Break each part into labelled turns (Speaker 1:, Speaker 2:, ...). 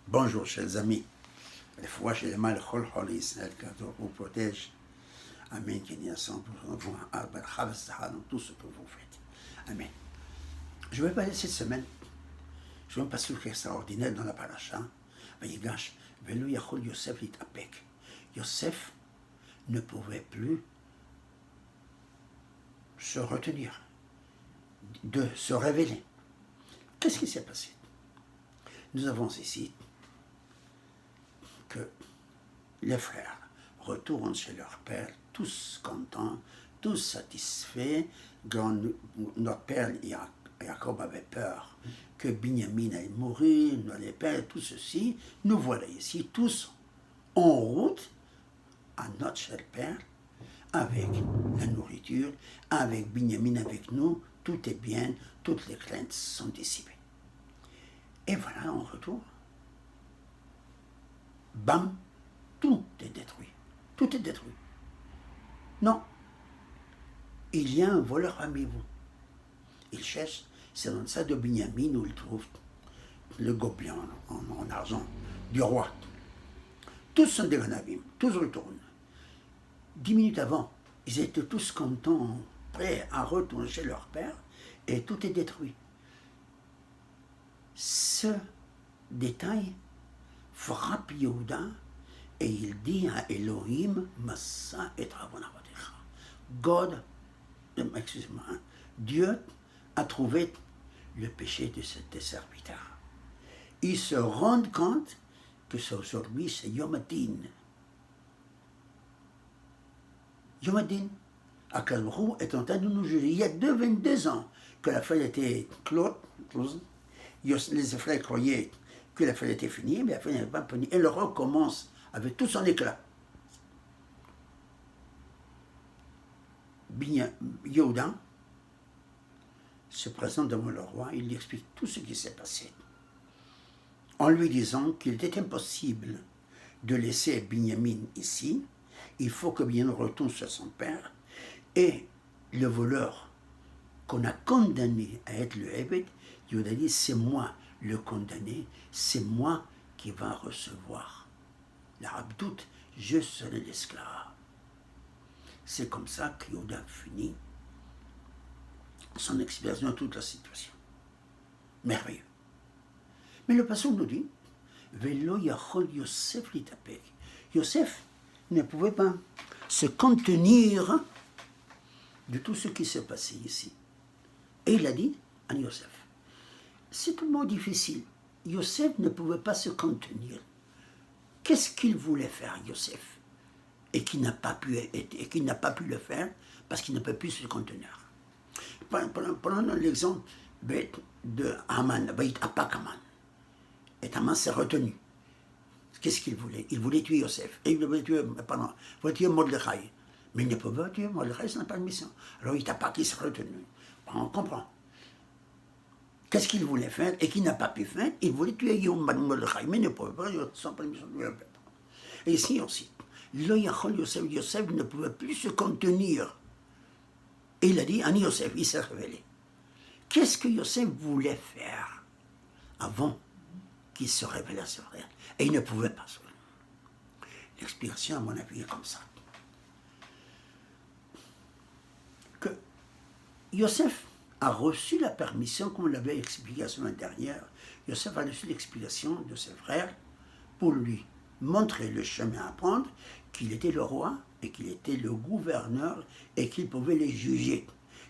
Speaker 1: Bonjour, chers amis. Les fois, j'ai le mal, que Dieu vous protège. Amen. Qu'il y ait tout ce que vous faites. Amen. Je vais parler cette semaine. Je vais un passage extraordinaire dans la paracha. Vayigash, Velo Yachol Yosef Litapek. Yosef ne pouvait plus se retenir, de se révéler. Qu'est-ce qui s'est passé? Nous avons ici que les frères retournent chez leur père, tous contents, tous satisfaits. Notre père Jacob avait peur que Binyamin allait mourir, nous allait perdre, tout ceci. Nous voilà ici, tous en route à notre cher père, avec la nourriture, avec Binyamin avec nous, tout est bien, toutes les craintes sont dissipées. Et voilà, on retourne. Bam, tout est détruit. Tout est détruit. Non. Il y a un voleur parmi vous. Il cherche, c'est dans ça de Binyamin où il trouve le gobelin en argent du roi. Tous sont des grenadiers, tous retournent. 10 minutes avant, ils étaient tous contents, prêts à retourner chez leur père, et tout est détruit. Ce détail frappe Yehuda et il dit à Elohim, Massa et Avonavatecha. Dieu a trouvé le péché de cet serviteur. Ils se rendent compte que aujourd'hui c'est Yom Hadin. Yom Hadin, Akadosh Baruch Hu est en train de nous juger. Il y a 22 ans que la fête était close. Les frères croyaient que la fête était finie, mais la fête n'était pas finie. Et le recommence avec tout son éclat. Yehuda se présente devant le roi, il lui explique tout ce qui s'est passé, en lui disant qu'il était impossible de laisser Binyamin ici, il faut que Binyamin retourne chez son père, et le voleur qu'on a condamné à être le Hébet, Yehuda dit, c'est moi le condamné, c'est moi qui va recevoir la rabdoute, je serai l'esclave. C'est comme ça que Yehuda finit son explication de toute la situation. Merveilleux. Mais le passage nous dit, Velo Yachol Yosef Litapek. Yosef ne pouvait pas se contenir de tout ce qui s'est passé ici. Et il a dit à Yosef, c'est un mot difficile. Yosef ne pouvait pas se contenir. Qu'est-ce qu'il voulait faire, Yosef? Et qui n'a pas pu le faire parce qu'il ne peut plus se contenir. Prenons l'exemple de Haman, Beit Apak Haman. Et Haman s'est retenu. Qu'est-ce qu'il voulait? Il voulait tuer Yosef. Et il voulait tuer Mordechai. Mais il ne pouvait pas tuer Mordechai, ce n'est pas une mission. Alors il s'est retenu. On comprend. Qu'est-ce qu'il voulait faire et qu'il n'a pas pu faire? Il voulait tuer Mordechai, mais il ne pouvait pas, sans permission de le faire. Et ici aussi, Yosef ne pouvait plus se contenir. Et il a dit, Ani Yosef, il s'est révélé. Qu'est-ce que Yosef voulait faire avant qu'il se révèle à ses frères? Et il ne pouvait pas se révéler. L'explication, à mon avis, est comme ça. Que Yosef a reçu la permission, comme on l'avait expliqué la semaine dernière, Yosef a reçu l'explication de ses frères pour lui montrer le chemin à prendre, qu'il était le roi et qu'il était le gouverneur et qu'il pouvait les juger.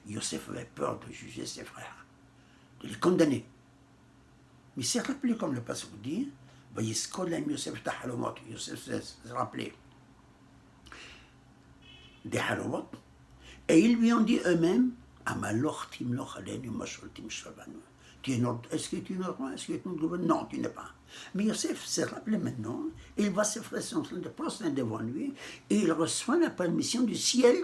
Speaker 1: Yosef avait peur de juger ses frères, de les condamner. Mais il s'est rappelé, comme le passage dit, Yosef s'est rappelé des halomot, et ils lui ont dit eux-mêmes, est-ce que tu es notre roi? Est-ce que tu es notre gouverneur? Non, tu n'es pas. Mais Yosef s'est rappelé maintenant, et il va se faire son de prosterner devant lui, et il reçoit la permission du ciel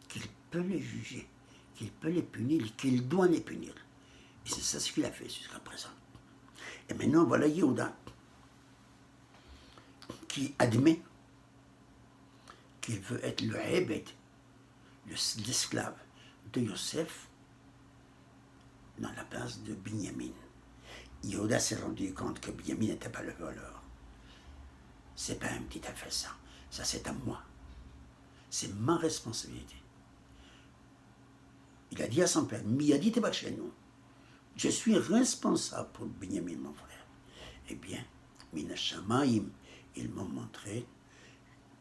Speaker 1: qu'il peut les juger, qu'il peut les punir, qu'il doit les punir. Et c'est ça ce qu'il a fait jusqu'à présent. Et maintenant, voilà Yehuda, qui admet qu'il veut être le Hébet, l'esclave de Yosef, dans la place de Binyamin. Yehuda s'est rendu compte que Binyamin n'était pas le voleur. C'est pas un petit affaire ça. Ça c'est à moi. C'est ma responsabilité. Il a dit à son père, il a dit t'es pas chez nous. Je suis responsable pour Binyamin, mon frère. Eh bien, Mina Shamaim, ils m'ont montré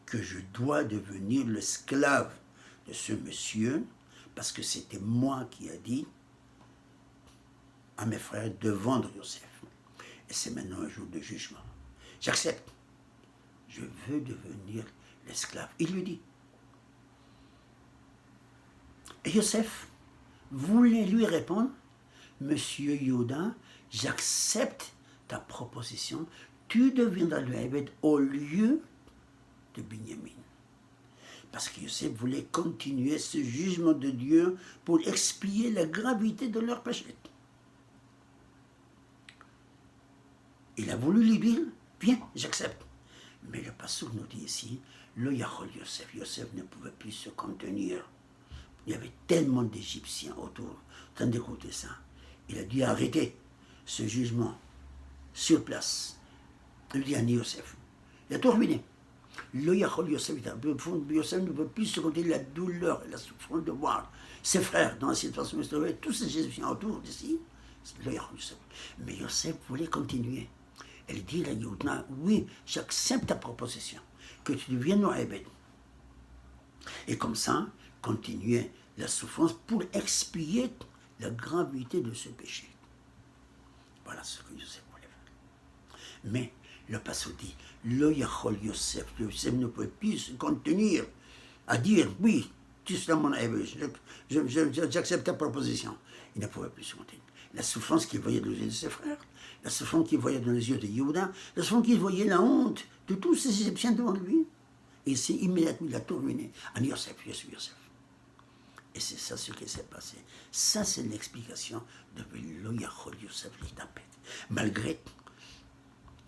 Speaker 1: que je dois devenir l'esclave de ce monsieur, parce que c'était moi qui ai dit à mes frères de vendre Yosef. Et c'est maintenant un jour de jugement. J'accepte. Je veux devenir l'esclave. Il lui dit. Et Yosef voulait lui répondre, Monsieur Yehuda, j'accepte ta proposition, tu deviendras le Eved au lieu de Binyamin. Parce que Yosef voulait continuer ce jugement de Dieu pour expier la gravité de leur péché. Il a voulu lui dire, bien, j'accepte. Mais le pasteur nous dit ici, le Yachol Yosef, Yosef ne pouvait plus se contenir. Il y avait tellement d'Égyptiens autour, en train d'écouter ça. Il a dû arrêter ce jugement sur place. Il dit à Yosef, il a tout ruiné. Le Yachol Yosef, Yosef ne peut plus se contenir la douleur et la souffrance de voir ses frères dans la situation où ils se trouvaient, tous ces Égyptiens autour d'ici. Le Yachol Yosef. Mais Yosef voulait continuer. Elle dit à Yehuda, oui, j'accepte ta proposition, que tu deviennes nos Ebed. Et comme ça, continuer la souffrance pour expier la gravité de ce péché. Voilà ce que Yosef voulait faire. Mais le passage dit, le Yachol Yosef, Yosef ne pouvait plus se contenir à dire, oui, tu seras mon Ebed, j'accepte ta proposition. Il ne pouvait plus se contenir. La souffrance qu'il voyait dans les yeux de ses frères, la souffrance qu'il voyait dans les yeux de Yehuda, la souffrance qu'il voyait la honte de tous ces Égyptiens devant lui. Et c'est immédiatement, il a tout ruiné. En Yosef, je suis Yosef. Et c'est ça ce qui s'est passé. Ça, c'est l'explication de Lo Yachol Yosef les tempêtes. Malgré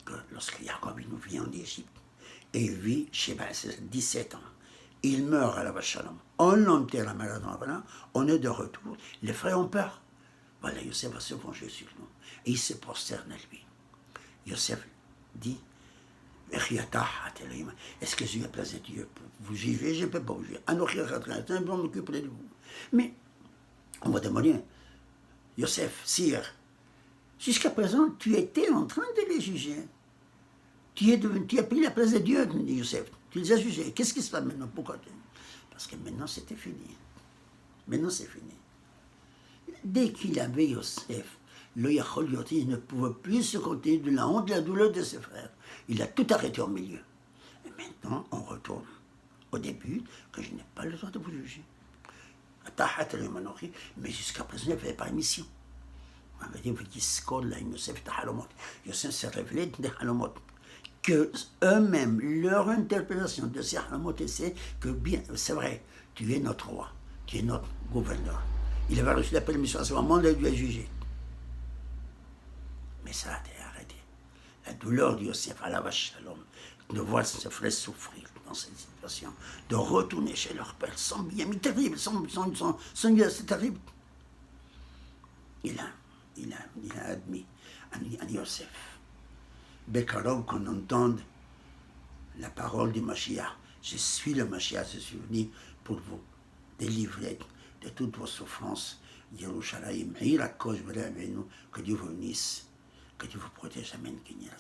Speaker 1: que lorsque Jacob nous vient en Égypte, et il vit chez 17 ans, il meurt à la Vachalom. On l'enterre à Magadon, on est de retour. Les frères ont peur. Voilà, Yosef va se venger sur nous. Et il se prosterne à lui. Yosef dit, est-ce que j'ai la place de Dieu pour vous juger? Je ne peux pas vous juger. Je m'occuperai de vous. Mais, on va demander, Yosef, sire, jusqu'à présent, tu étais en train de les juger. Tu as pris la place de Dieu, Yosef. Tu les as jugés. Qu'est-ce qui se passe maintenant? Pourquoi? Parce que maintenant, c'était fini. Maintenant, c'est fini. Dès qu'il avait Yosef, le Yachol Yosef, il ne pouvait plus se contenir de la honte, de la douleur de ses frères. Il a tout arrêté au milieu. Et maintenant, on retourne au début, que je n'ai pas le droit de vous juger. Mais jusqu'à présent, il n'y avait pas émission. On avait dit, Yosef s'est révélé des halomot. Que eux-mêmes, leur interprétation de ces halomot, c'est que bien, c'est vrai, tu es notre roi, tu es notre gouverneur. Il avait reçu la permission à ce moment de lui juger. Mais ça a été arrêté. La douleur de Yosef à la vache Shalom, de voir ses frères souffrir dans cette situation, de retourner chez leur père, sans bien, mais terrible, c'est terrible. Il a admis à Yosef. Bekarov, qu'on entende la parole du Mashiach. Je suis le Mashiach, je suis venu pour vous délivrer de toutes vos souffrances. Yerushalayim, que Dieu vous bénisse, que Dieu vous protège, amen, qu'il y ait la